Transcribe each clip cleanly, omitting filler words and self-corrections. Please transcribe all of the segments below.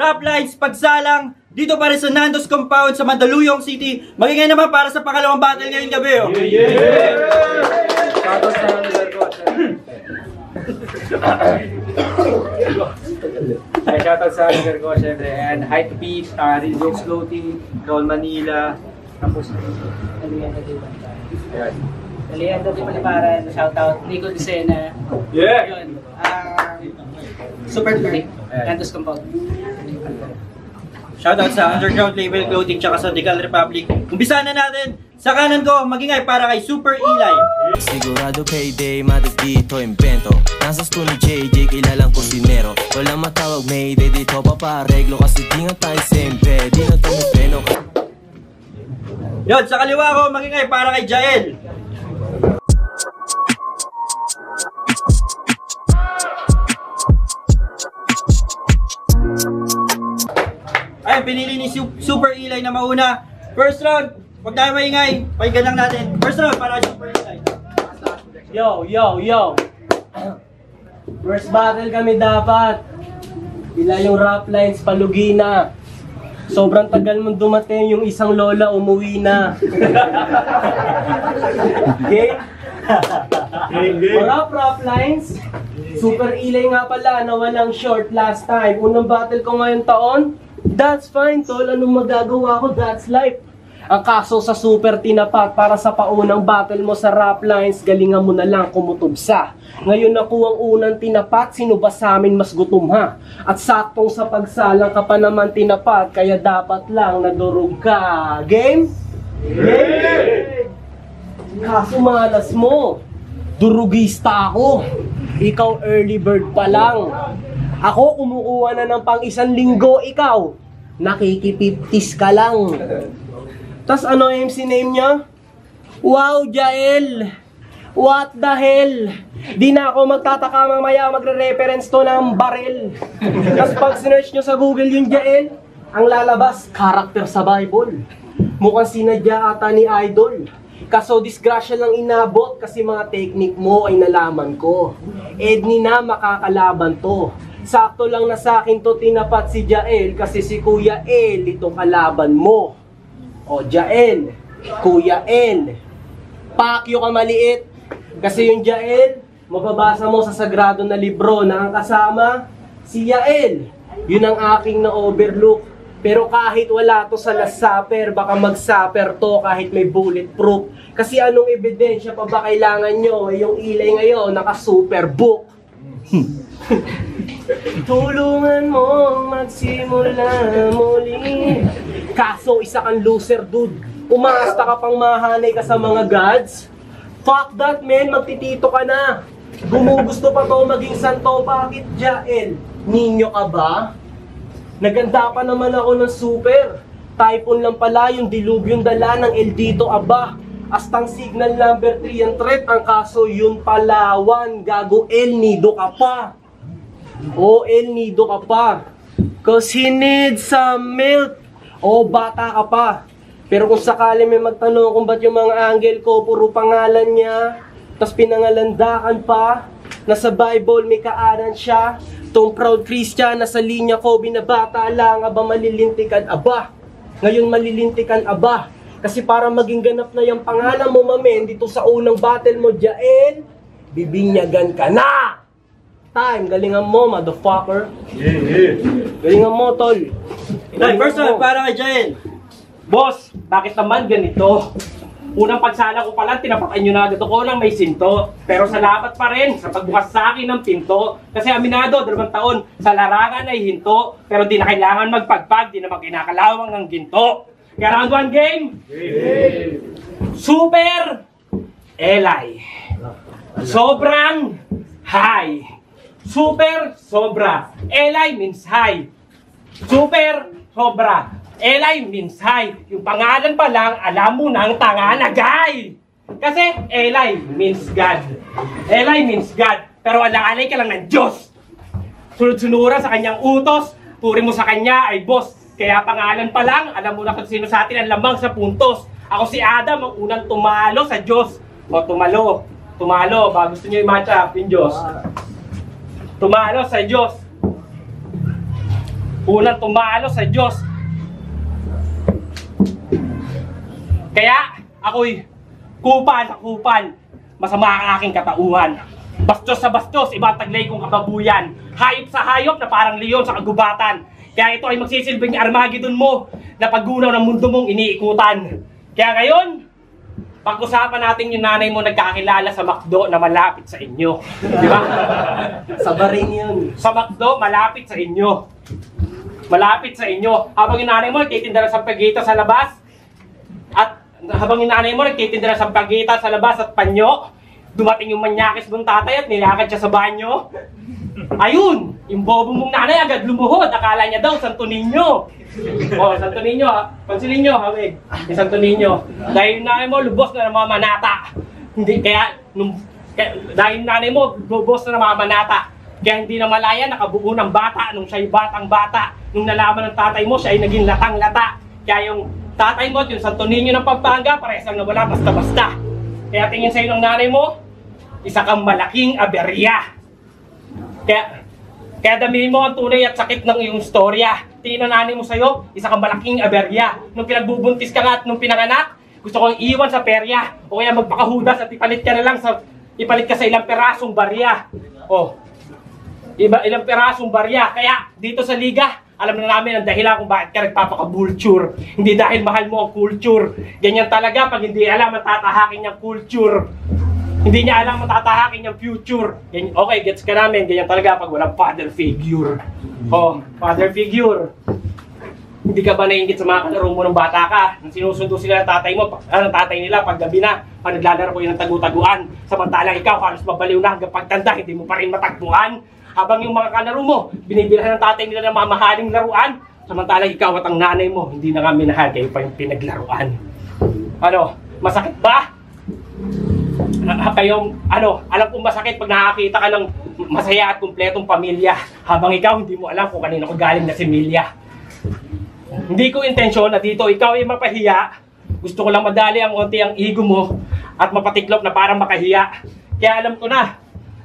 rap lines, pagsalang, dito pa rin sa Nando's Compound sa Mandaluyong City. Magiging naman para sa pangalawang battle ngayong gabi. Oh. Shoutout sa lugar ko. Shoutout sa lugar ko, syempre. And Hype Beat, Rizzo's Floating, Roll Manila. Tapos, Aliando di Maliparan, shoutout Nico Dicena. yeah! Yun. Super Freak, Nando's Compound. Shoutout sa Underground Label Clothing tsaka sa Decal Republic. Umpisa na natin. Sa kanan ko, magingay para kay Super Eli. Sigurado payday, madag dito invento. Nasa school ni JJ, kilalang kusinero. Walang matawag mayday dito, papareglo. Kasi di nga tayo sempe, di na tayo peno. Yun, sa kaliwa ko, magingay para kay Jael. Ayun, pinili ni Super Eli na mauna. First round, huwag tayo maingay. Pakinggan lang natin. First round para kay Super Eli. Yo! First battle kami dapat. Bila yung rap lines, palugi na. Sobrang tagal mong dumating, yung isang lola umuwi na. Okay? Rap lines. Super Eli nga pala na walang short last time. Unang battle ko ngayong taon. That's fine, tol. Anong magagawa ko? That's life. Ang kaso sa Super Tinapat, para sa paunang battle mo sa rap lines, galingan mo na lang kumutubsa. Ngayon ako ang unang tinapat, sino ba sa amin mas gutom ha? At saktong sa pagsalang ka pa naman tinapat, kaya dapat lang nadurog ka. Game? Game! Kaso malas mo, durugista ako. Ikaw early bird pa lang. Ako kumukuha na ng pang 1 linggo, ikaw nakikipiptis ka lang. Tas ano MC name niya? Wow, Jael! What the hell? Di na ako magtataka mamaya magre-reference to ng baril. Tas pag sinearch nyo sa Google yung Jael, ang lalabas, character sa Bible. Mukhang sinadya ata ni Idol. Kaso disgrasya lang inabot kasi mga technique mo ay nalaman ko. Edni na makakalaban to. Sakto lang na sa akin to tinapat si Jael kasi si Kuya El itong kalaban mo. O Jael, Kuya El, pakyo ka maliit. Kasi yung Jael, mababasa mo sa sagrado na libro na ang kasama, si Jael. Yun ang aking na-overlook. Pero kahit wala to sa Last Supper, baka mag-supper to kahit may bulletproof. Kasi anong ebidensya pa ba kailangan nyo? Yung Eli ngayon, naka-super book. Tulungan mo magsimula muli. Kaso isa kang loser, dude. Umasta ka pang mahanay ka sa mga gods. Fuck that, man. Magtitito ka na. Gumugusto pa to maging santo. Bakit, Jael? Ninyo ka ba? Naganda pa naman ako ng super. Typhoon lang pala yung dilubyong dala ng El Dito Aba. Astang signal number 3 ang threat. Ang kaso yun Palawan. Gago El Nido ka pa. O El Nido ka pa. Cause he needs some milk. O bata ka pa. Pero kung sakali may magtanong kung ba't yung mga anghel ko puro pangalan niya, tas pinangalandakan pa, nasa Bible may kaanan siya, tong proud Christian nasa linya ko, binabata lang, aba malilintikan aba. Ngayon malilintikan aba. Kasi para maging ganap na yung pangalan mo, mamen, dito sa unang battle mo, Jael, bibinyagan ka na! Time, galingan mo, motherfucker. Galingan mo, tol. First one, para kay Jael. Boss, bakit naman ganito? Unang pagsala ko palang tinapatan nyo na dito ko lang may sinto. Pero salamat pa rin sa pagbukas sa akin ng pinto. Kasi aminado, 2 taon, sa larangan ay hinto. Pero di na kailangan magpagpag, di naman kinakalawang ng ginto. Kaya round 1 game! Super Eli. Sobrang high. Super, sobra. Eli means high. Super, sobra. Eli means high. Yung pangalan pa lang, alam mo nang tanganagay. Kasi Eli means God. Eli means God. Pero alang-alay ka lang ng Diyos. Sunod-sunura sa kanyang utos, turi mo sa kanya ay boss. Kaya pangalan pa lang, alam mo na kung sino sa atin ang lamang sa puntos. Ako si Adam, ang unang tumalo sa Diyos. O tumalo, ba gusto nyo i-match up yung Diyos? Tumalo sa Diyos. unang tumalo sa Diyos. Kaya ako'y kupal. Masama ang aking katauhan. Bastos sa bastos, iba taglay kong kababuyan. Hayop sa hayop na parang leon sa kagubatan. Kaya ito ay magsisilbing Armageddon mo na paggunaw ng mundo mong iniikutan. Kaya ngayon, pag-usapan natin yung nanay mo nagkakilala sa McDo na malapit sa inyo. Di ba? Sa baring yun. Sa McDo, malapit sa inyo. Malapit sa inyo. Habang yung nanay mo nagtitinda ng sampagita sa labas, at habang yung nanay mo nagtitinda ng sampagita sa labas at panyo, dumating yung manyakis mong tatay at nilakad siya sa banyo. Ayun! Yung bobo mong nanay agad lumuhod. Akala niya daw, Santo Niño. O, Santo Niño, pansinin nyo, hawig. Yung Santo Niño. Dahil yung nanay mo, lubos na namamanata. Hindi, dahil yung nanay mo, lubos na namamanata. Kaya hindi na malaya, nakabuo ng bata nung siya'y batang-bata. Nung nalaman ng tatay mo, siya ay naging latang-lata. Kaya yung tatay mo at yung Santo Niño ng Pampanga, parehas lang nawala basta-basta. Kaya tingin sa'yo ng nanay mo, isa kang malaking aberya. Kaya damihin mo ang tunay at sakit ng iyong storya. Tingin ng nanay mo sa'yo, isa kang malaking aberya. Nung pinagbubuntis ka nga at nung pinanganak, gusto kong iiwan sa perya. O kaya magpakahudas at ipalit ka sa ilang perasong barya. O, ilang perasong barya. Kaya dito sa liga, alam na namin ang dahilan kung bakit ka nagpapaka-vulture. Hindi dahil mahal mo ang culture. Ganyan talaga pag hindi alam ang tatahakin niyang culture. Hindi niya alam ang tatahakin niyang future. Okay, gets ka namin. Ganyan talaga pag walang father figure. Oh, father figure. Hindi ka ba naiingit sa mga kalaro mo ng bata ka? Nang sinusundo sila ng tatay mo, ng tatay nila pag gabi na, pag naglalaro ko yun ng tagu-taguan. Samantalang ikaw, halos mabaliw na hanggang pagtanda, hindi mo pa rin matagpuan. Habang yung mga kalaro mo, binibilhan ng tatay nila ng mamahaling laruan. Samantalang ikaw at ang nanay mo, hindi na nga minahal, kayo pa yung pinaglaruan. Ano, masakit ba? Alam kong masakit pag nakakita ka ng masaya at kumpletong pamilya. Habang ikaw, hindi mo alam kung kanino ko galing na similya. Hindi ko intensyon na dito ikaw ay mapahiya. Gusto ko lang madali ang onti ang ego mo at mapatiklop na parang makahiya. Kaya alam ko na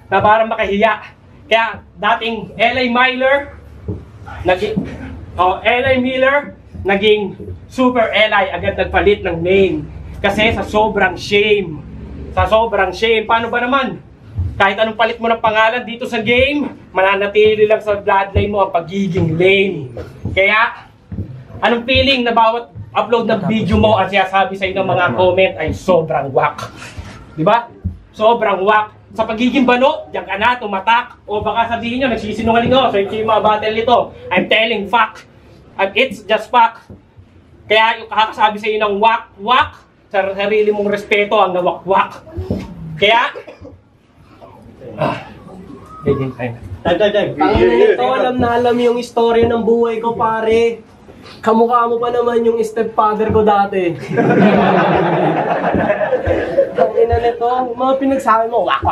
parang makahiya. Kaya dating L.A. Miller naging Super L.I. agad nagpalit ng name. Kasi sa sobrang shame. Paano ba naman? Kahit anong palit mo ng pangalan dito sa game, mananatili lang sa bloodline mo ang pagiging lame. Kaya, anong feeling na bawat upload ng video mo at sinasabi sa'yo ng mga comment ay sobrang whack? Diba? Sobrang whack. Sa pagiging bano, diyan ka na, tumatak. O baka sabihin nyo, nagsisinungaling ako. So yung mga battle nito, I'm telling fact. And it's just fact. Kaya yung kakasabi sa'yo ng whack, sa sarili mong respeto ang nawak-wak. Kaya, Time. ito, alam na alam yung istorya ng buhay ko, pare. Kamukha mo pa naman yung stepfather ko dati. Ang ina nito, mga pinagsabi mo, wak.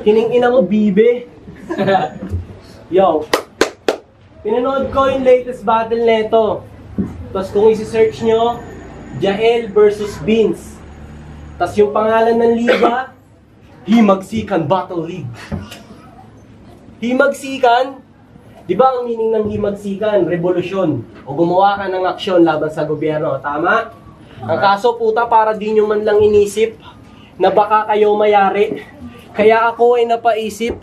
Hining-ina mo, bibe. Yo, pinanood ko yung latest battle neto. Tapos kung isi-search nyo, Jael versus Beans. Tapos yung pangalan ng liga, Himagsikan Battle League. Himagsikan, di ba ang meaning ng himagsikan? Revolusyon. O gumawa ka ng aksyon laban sa gobyerno. Tama? Ang kaso puta, para di nyo man lang inisip na baka kayo mayari. Kaya ako ay napaisip,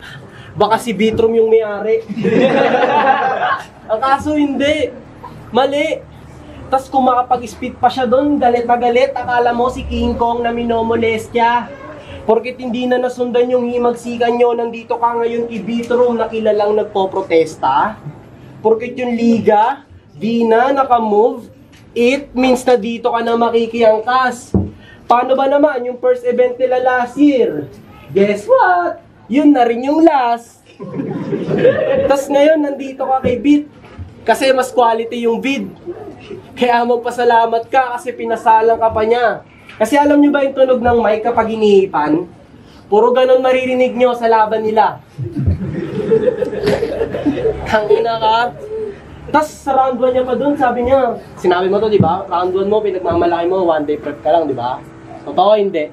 baka si Bitrom yung may-ari. Ang kaso hindi. Mali. Tas kung makapag-spit pa siya doon, galit na galit, akala mo si King Kong na minomolestya. Porkit hindi na nasundan yung himagsikan nyo, nandito ka ngayon i-Bitrom na kilalang nagpo-protesta. Porkit yung liga, di na nakamove, it means na dito ka na makikiangkas. Paano ba naman yung first event nila last year? Guess what? Yun na rin yung last. Tas ngayon, nandito ka kay Bit. Kasi mas quality yung vid. Kaya magpasalamat ka kasi pinasalang ka pa niya. Kasi alam nyo ba yung tunog ng mic kapag inihipan? Puro ganon maririnig nyo sa laban nila. Tangina ka. Tapos sa round 1 niya pa dun, sabi niya, sinabi mo to, di ba? Round 1 mo, pinagmamalaki mo, 1 day prep ka lang, di ba? Totoo, hindi.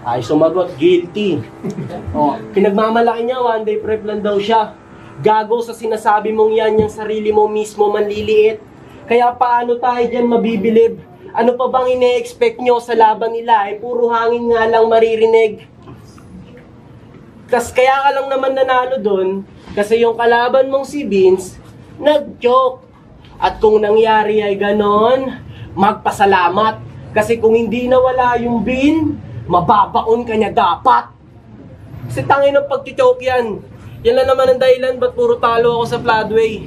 Ay, sumagot, guilty. O, pinagmamalaki niya, 1 day prep lang daw siya. Gago sa sinasabi mong yan, yung sarili mo mismo manliliit. Kaya paano tayo dyan mabibilib? Ano pa bang ine-expect nyo sa laban nila? Puro hangin nga lang maririnig. Kaya ka lang naman nanalo dun, kasi yung kalaban mong si Vince, nag-joke. At kung nangyari ay ganon, magpasalamat. Kasi kung hindi nawala yung Vin, mababaon ka niya dapat. Kasi tangin ng pag-choke yan. Yan lang naman ang dahilan ba't puro talo ako sa Floodway.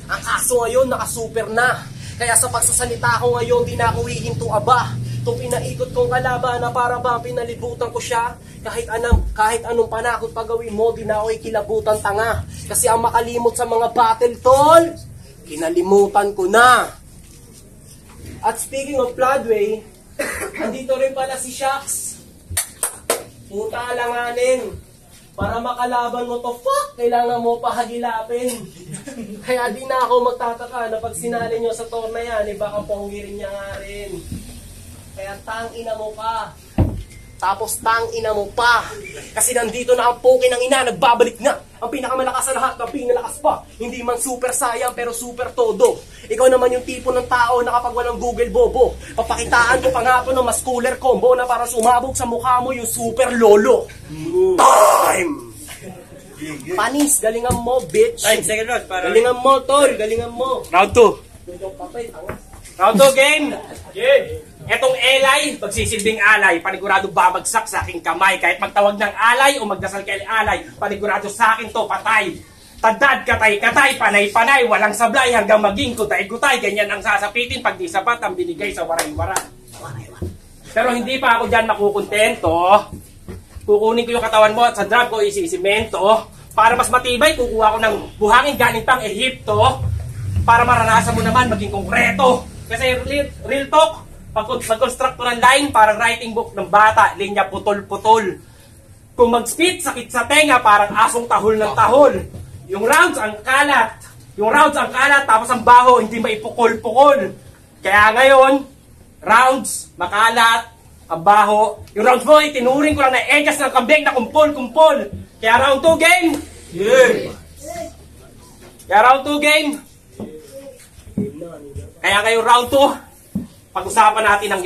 Ang kaso ngayon, nakasuper na. Kaya sa pagsasalita ko ngayon, di na ako hihinto aba. Itong pinaikot kong kalaban na para bang pinalibutan ko siya. Kahit anong panakot pagawin mo, di na ako ikilabutan tanga. Kasi ang makalimot sa mga battle, tol, kinalimutan ko na. At speaking of Floodway, andito rin pala si Shax. Puta alanganin. Para makalaban mo to, fuck, kailangan mo pahagilapin. Kaya di na ako magtataka na pag sinali nyo sa torna yan, baka ponggirin niya nga rin. Kaya tangina mo ka. Tapos tangina mo pa. Kasi nandito na ang poke ng ina, nagbabalik na. Ang pinakamalakas sa lahat, ang pinalakas pa. Hindi man super sayang, pero super todo. Ikaw naman yung tipo ng tao na kapag walang Google bobo, papakitaan ko pa nga po ng mas cooler combo na para sumabog sa mukha mo yung super lolo. Time! Panis, galingan mo, bitch. Ay, second round para... Galingan mo, tol, galingan mo. Round 2. Round 2 game. Etong alay, magsisilbing alay, panigurado babagsak sa aking kamay. Kahit magtawag ng alay o magdasal kay alay, panigurado sa akin to patay. Tandad, katay-katay, panay-panay, walang sablay hanggang maging kutay-kutay. Ganyan ang sasapitin pag di sapat ang binigay sa waray-wara. Pero hindi pa ako dyan makukontento. Kukunin ko yung katawan mo at sa drop ko isisimento. Para mas matibay, kukuha ko ng buhangin galing pang Ehipto. Para maranasan mo naman maging konkreto. Kasi real talk, pag-construct ko ng line, parang writing book ng bata, linya putol-putol. Kung mag-spit, sakit sa tenga, parang asong tahol ng tahol. Yung rounds, ang kalat. Tapos ang baho, hindi maipukol-pukol. Kaya ngayon, rounds, makalat, ang baho. Yung rounds mo, itinuring ko lang na egas ng kambing na kumpol-kumpol. Kaya round 2 game. Kaya ngayon round 2, pag-usapan natin ang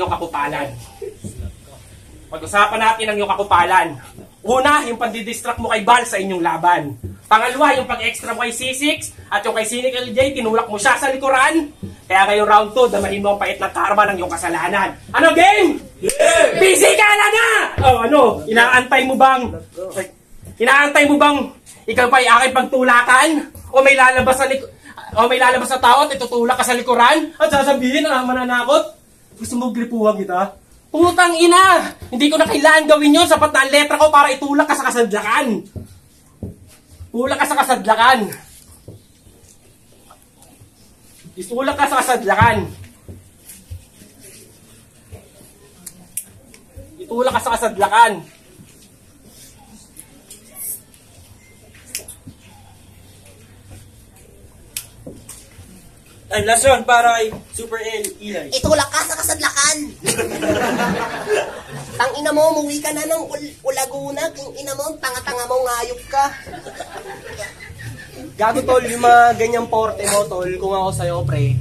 iyong kakupalan. Una, yung pandidistract mo kay Bal sa inyong laban. Pangalawa, yung pag-extra mo kay C6 at yung kay Cynical J, tinulak mo siya sa likuran. Kaya ngayong round 2, damahin mo ang pait ng karma ng iyong kasalanan. Ano game? Yeah! Busy ka na! Inaantay mo bang ikaw pa ay aking pagtulakan? O may lalabas na tao at itutulak ka sa likuran? At sasabihin na mananakot? Gusto mo gripuhan kita? Putang ina! Hindi ko na kailangan gawin yun. Sapat na ang letra ko para itulak ka sa kasadlakan. Itulak ka sa kasadlakan. Ay, last round para kay Super Eli. Itulak ka sa kasadlakan. Tangina mo, umuwi ka na ng Ulaguna. Kung ina mo, tanga-tanga mo, ngayop ka. Gago tol, yung mga ganyang porte mo tol, kung ako sa'yo pre,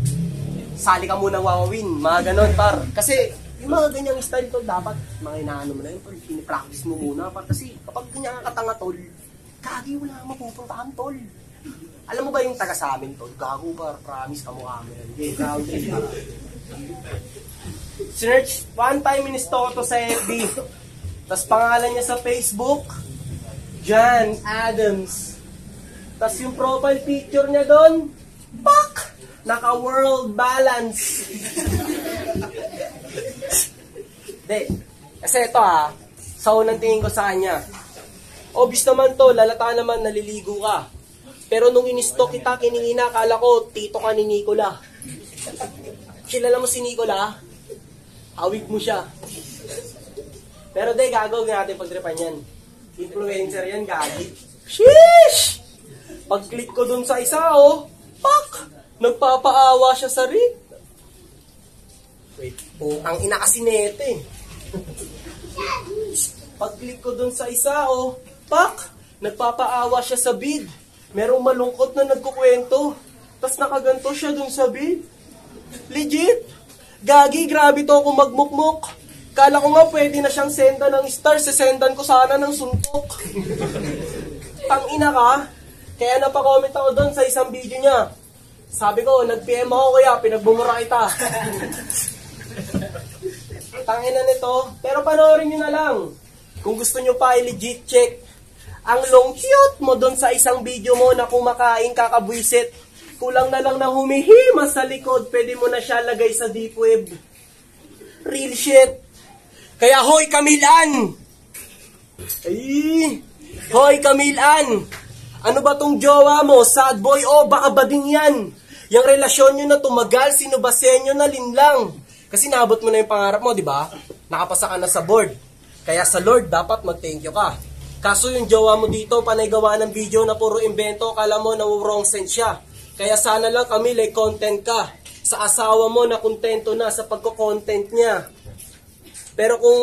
sali ka munang wawawin, mga ganon par. Kasi yung mga ganyang style tol, dapat mga inaano mo na yun tol, pinipractice mo muna par. Kasi kapag ganyan ka katanga tol, kagi wala kang mapupuntahan tol. Alam mo ba yung taga sa amin tol? Gago par, promise ka mukha mo yan. Okay, proud ka. Search, one time in-stalk to sa FB. Tapos pangalan niya sa Facebook, John Adams. Tapos yung profile picture niya doon, pak! Naka-world balance. Hindi. Kasi ito sa unang tingin ko sa kanya, obvious naman to, lalata naman, naliligo ka. Pero nung in-stalk kita, kiningina, akala ko, tito ka ni Nicola. Kilala mo si Nicola? Hawig mo siya. Pero de, gagawin natin pagtripan yan. Influencer yan, gagi. Sheesh! Pag-click ko dun sa isa, pak! Nagpapaawa siya sa rig. Wait, ang ina kasi nete. Pag-click ko dun sa isa, pak! Nagpapaawa siya sa bid. merong malungkot na nagkukwento. Tapos nakaganto siya dun sa bed. Legit. Gagi, grabe to ako magmukmuk. Kala ko nga pwede na siyang senda ng stars. Sesendan ko sana ng suntok. Tangina ka. Kaya napakomment ako doon sa isang video niya. Sabi ko, nag-PM ako kaya pinagbumura kita. Tangina nito. Pero panoorin nyo na lang. Kung gusto nyo pa, i-legit check. Ang long cute mo doon sa isang video mo na kumakain kakabwisit. Kulang na lang na humihimas sa likod. Pwede mo na siya lagay sa deep web. Real shit. Kaya hoy Kamilan! Ay! Hoy Kamilan! Ano ba tong jowa mo? Sad boy o baka bading yan? Yung relasyon nyo na tumagal, sinubasen nyo na linlang. Kasi naabot mo na yung pangarap mo, di ba? Nakapasa ka na sa board. Kaya sa Lord, dapat mag-thank you ka. Kaso yung jowa mo dito, panay gawa ng video na puro invento, kala mo na wrong sense siya. Kaya sana lang kami, like content ka. Sa asawa mo na kontento na sa pagko-content niya. Pero kung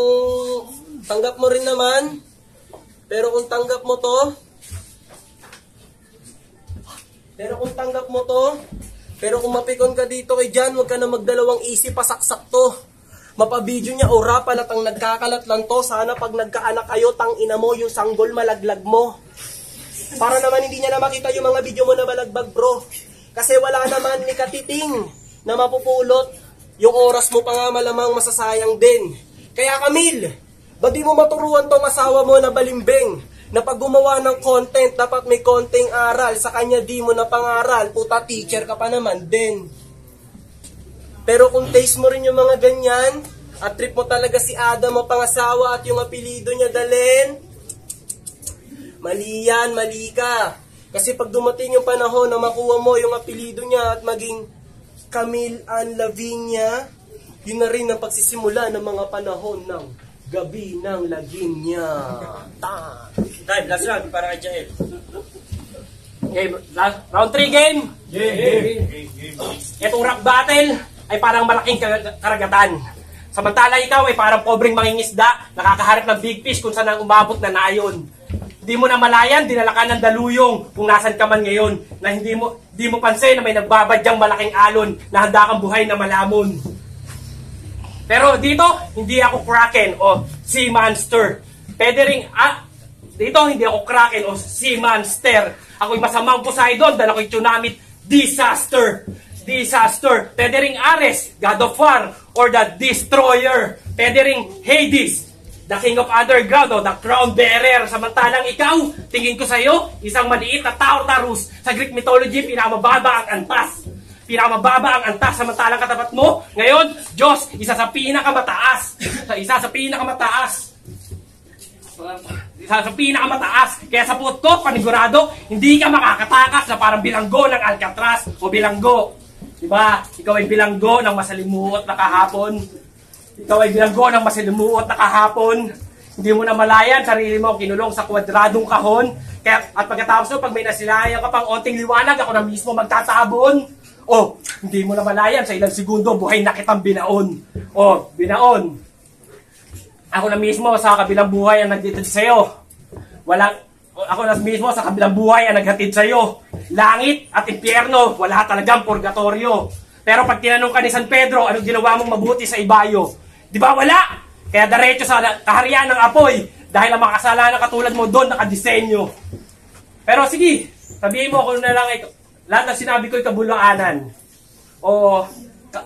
tanggap mo rin naman, pero kung tanggap mo to, pero kung mapikon ka dito kay Jan, huwag ka na magdalawang isip, pasaksak to. Mapabidyo niya, ora palatang nagkakalat lang to. Sana pag nagkaanak kayo, tang ina mo, yung sanggol malaglag mo. Para naman hindi niya na makita yung mga video mo na balagbag bro. Kasi wala naman ni katiting na mapupulot. Yung oras mo pa nga malamang masasayang din. Kaya Camille, ba't di mo maturuan tong asawa mo na balimbing? Na pag gumawa ng content, dapat may konting aral. Sa kanya di mo na pangaral. Puta, teacher ka pa naman din. Pero kung taste mo rin yung mga ganyan, at trip mo talaga si Adam mo pangasawa at yung apelido niya dalhin, mali yan, mali ka. Kasi pag dumating yung panahon na makuha mo yung apelido niya at maging Camille Ann Lavinia, yun na rin ang pagsisimula ng mga panahon ng gabi ng Lavinia. Time, last round para kay Jael. Game, round 3 game. Itong rap battle ay parang malaking karagatan. Samantala ikaw ay parang pobreng mangingisda, nakakaharap ng big fish kung saan ang umabot na nayon. Di mo na malayan, dinala ka ng daluyong kung nasan ka man ngayon, na di mo pansin na may nagbabadyang malaking alon na handa kang buhay na malamon. Pero dito, hindi ako Kraken o Sea Monster. Pwede ring, dito hindi ako Kraken o Sea Monster. Ako'y masamang Poseidon, dahil ako'y tsunami disaster. Pwede ring Ares, God of War, or the Destroyer. Pwede ring Hades, the King of Underground o the Crown Bearer. Samantalang ikaw, tingin ko sa'yo, isang maliit na Tartarus. Sa Greek mythology, pinakamababa ang antas. Samantalang katapat mo, ngayon, Diyos, isa sa pinakamataas. Kaya sa puot ko, panigurado, hindi ka makakatakas na parang bilanggo ng Alcatraz o bilanggo. Diba? Ikaw ay bilanggo ng masalimuot na kahapon. Hindi mo na malayan, sarili mo kinulong sa kwadradong kahon. Kaya, at pagkatapos pag may nasilayan ka pang onting liwanag, ako na mismo magtatabon. Hindi mo na malayan, sa ilang segundo, buhay na kitang binaon. Binaon. Ako na mismo sa kabilang buhay ang nagtitid sa'yo. Ako na mismo sa kabilang buhay ang naghatid sa'yo. Langit at impyerno, wala talagang purgatorio. Pero pag tinanong ka ni San Pedro, anong ginawa mong mabuti sa ibayo? Di ba wala? Kaya diretso sa kaharian ng apoy, dahil ang mga kasalanan katulad mo doon nakadisenyo. Pero sige, sabihin mo kung na lang lahat ng sinabi ko'y kabulaanan.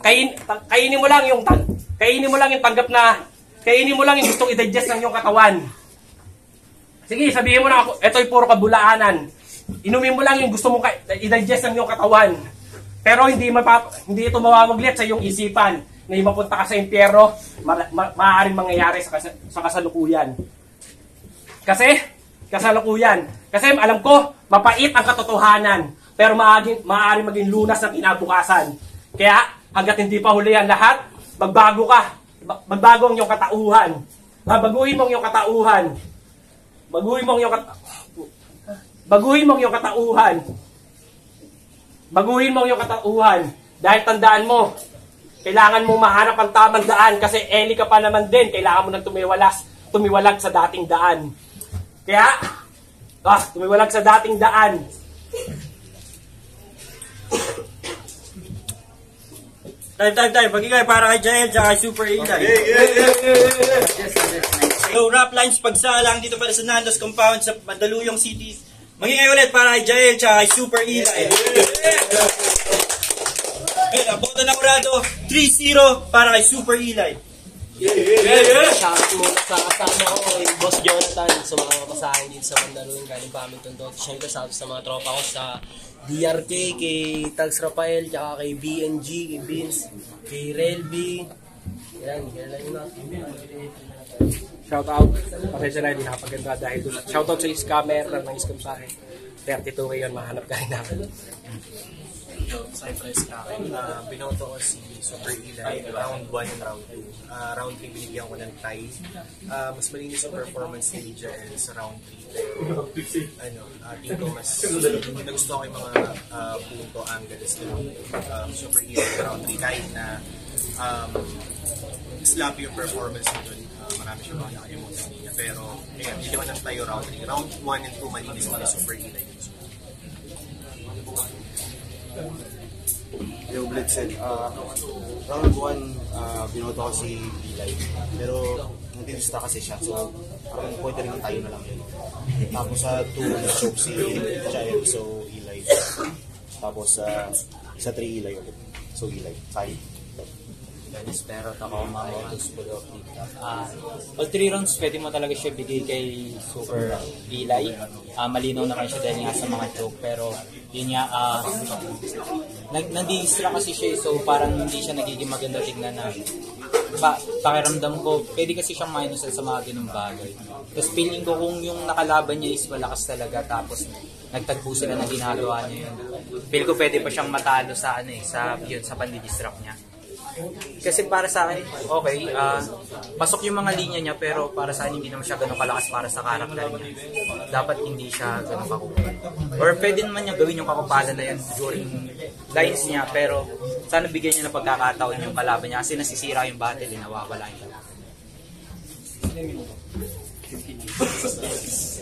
Kainin mo lang yung tanggap na, kainin mo lang yung gustong i-digest ng iyong katawan. Sige, sabihin mo na ako, ito'y puro kabulaanan. Inumin mo lang yung gusto mong i-digest ng iyong katawan. Pero hindi ito mawawaglit sa iyong isipan na mapunta ka sa impyerno, maaaring mangyayari sa kasalukuyan. Kasi alam ko, mapait ang katotohanan, pero maaaring maging lunas ng kinabukasan. Kaya, hanggat hindi pa huli ang lahat, magbago ka. Magbago ang iyong katauhan. Baguhin mo ang iyong katauhan. Baguhin mo ang iyong katauhan. Dahil tandaan mo, kailangan mong mahanap ang tamang daan kasi Eli ka pa naman din. Kailangan mo nang tumiwalag sa dating daan. Kaya, tumiwalag sa dating daan. Time. Pag-ingay para kay Jael tsaka kay Super Eli. So, rap lines pagsalang dito para sa Nando's Compound sa Mandaluyong City. Mag-ingay ulit para kay Jael tsaka kay Super Eli. Boto na kurado, 3-0 para kay Super Eli. Shoutout muna sa kasama ko, yung Boss Jonathan, sa mga kapasahin dito sa Mandaluyong, galing pa amin Tondo. Siyempre sa mga tropa ko sa DRK, kay Tags Rafael, tsaka kay BNG, kay Vince, kay Relby. Yan, lang yun na. Shoutout. Pasensya na, hindi nakapaganda dahil doon. Shoutout sa scammer ng scam sa akin. 32 ngayon, mahanap ka rin namin. Cypress ka akin. Binoto ko si Super Eli round 1 and round 2. Round 3 binigyan ko ng tie. Mas malinis yung performance ni Jael sa round 3. Pero dito mas nagustuhan ko yung mga punto angles ng Super Eli round 3 kahit na sloppy yung performance nito. Marami siya mga nakalimutan niya. Pero hindi naman ng tayo round 3. Round 1 and 2 malinis ko ni Super Eli. Yo, Blitzen, round 1, binoto ko si Eli. Pero nagtitista kasi siya, so parang pwede rin tayo na lang yun. Tapos sa 2, na-choke si Jael, so Eli. Tapos sa 3, Eli ulit. So Eli, tayo. Dennis, pero ako mga autos full of all 3 rounds pwede mo talaga siya bigay kay Super Eli. Malinaw naman siya dahil nga sa mga choke, pero yun nga nandi-distract kasi siya, so parang hindi siya nagiging maganda tignan na pakiramdam ko, pwede kasi siyang minus sa mga ganung bagay. Tapos feeling ko kung yung nakalaban niya is malakas talaga, tapos nagtagpo sila na ginagawa niya yun, feel ko pwede pa siyang matalo sa sa pandi-distract niya. Kasi para sa akin, okay, pasok yung mga linya niya, pero para sa akin hindi naman siya ganun kalakas para sa karakter niya. Dapat hindi siya ganun kakupal. Or pwede naman niya gawin yung kakupalan na yan during lines niya, pero sana bigyan niya ng pagkakataon yung kalaban niya kasi nasisira yung battle, nawawala yung kalaban.